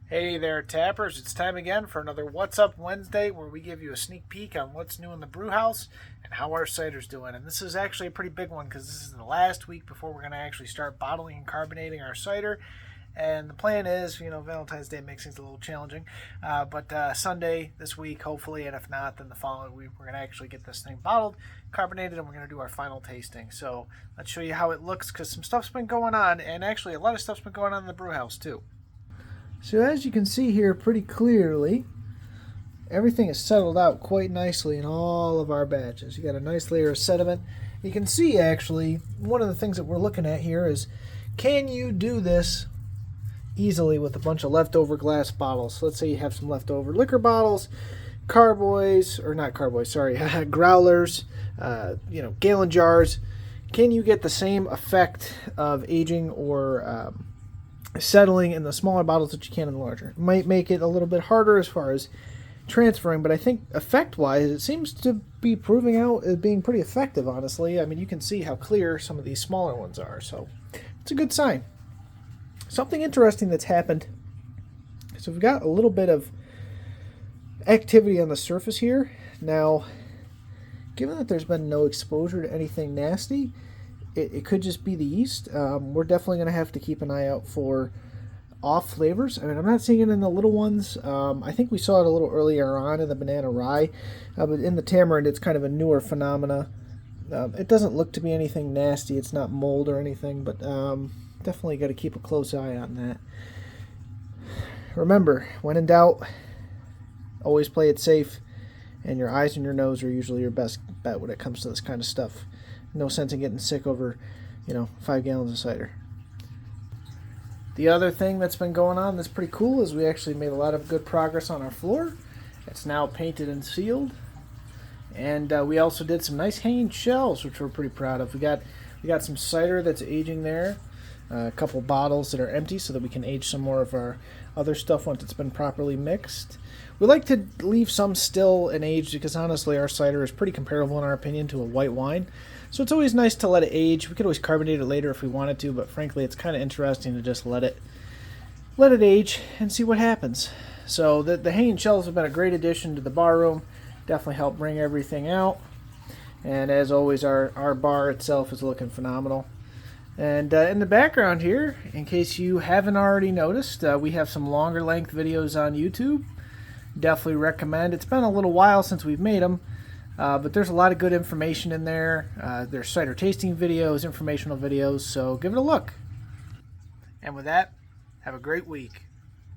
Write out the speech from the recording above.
Hey there, tappers. It's time again for another What's Up Wednesday where we give you a sneak peek on what's new in the brew house and how our cider's doing. And this is actually a pretty big one because this is the last week before we're going to actually start bottling and carbonating our cider. And the plan is, Valentine's Day makes things a little challenging. But Sunday this week, hopefully, and if not, then the following week, we're going to actually get this thing bottled, carbonated, and we're going to do our final tasting. So let's show you how it looks because some stuff's been going on, and actually a lot of stuff's been going on in the brew house too. So as you can see here pretty clearly, everything is settled out quite nicely in all of our batches. You got a nice layer of sediment. You can see actually, one of the things that we're looking at here is, can you do this easily with a bunch of leftover glass bottles? So let's say you have some leftover liquor bottles, carboys, or not carboys, sorry, growlers, gallon jars. Can you get the same effect of aging or settling in the smaller bottles that you can in the larger? It might make it a little bit harder as far as transferring, but I think effect-wise, it seems to be proving out as being pretty effective, honestly. I mean, you can see how clear some of these smaller ones are, so it's a good sign. Something interesting that's happened, so we've got a little bit of activity on the surface here. Now, given that there's been no exposure to anything nasty, it could just be the yeast. We're definitely going to have to keep an eye out for off flavors. I mean, I'm not seeing it in the little ones. I think we saw it a little earlier on in the banana rye, but in the tamarind, it's kind of a newer phenomena. It doesn't look to be anything nasty. It's not mold or anything, but definitely got to keep a close eye on that. Remember, when in doubt, always play it safe, and your eyes and your nose are usually your best bet when it comes to this kind of stuff. No sense in getting sick over, 5 gallons of cider. The other thing that's been going on that's pretty cool is we actually made a lot of good progress on our floor. It's now painted and sealed. And we also did some nice hanging shelves, which we're pretty proud of. We got some cider that's aging there. A couple bottles that are empty so that we can age some more of our other stuff once it's been properly mixed. We like to leave some still and aged because honestly our cider is pretty comparable in our opinion to a white wine. So it's always nice to let it age. We could always carbonate it later if we wanted to, but frankly it's kind of interesting to just let it age and see what happens. So the hanging shelves have been a great addition to the bar room. Definitely helped bring everything out. And as always our bar itself is looking phenomenal. And in the background here, in case you haven't already noticed, we have some longer length videos on YouTube. Definitely recommend. It's been a little while since we've made them, but there's a lot of good information in there. There's cider tasting videos, informational videos, so give it a look. And with that, have a great week.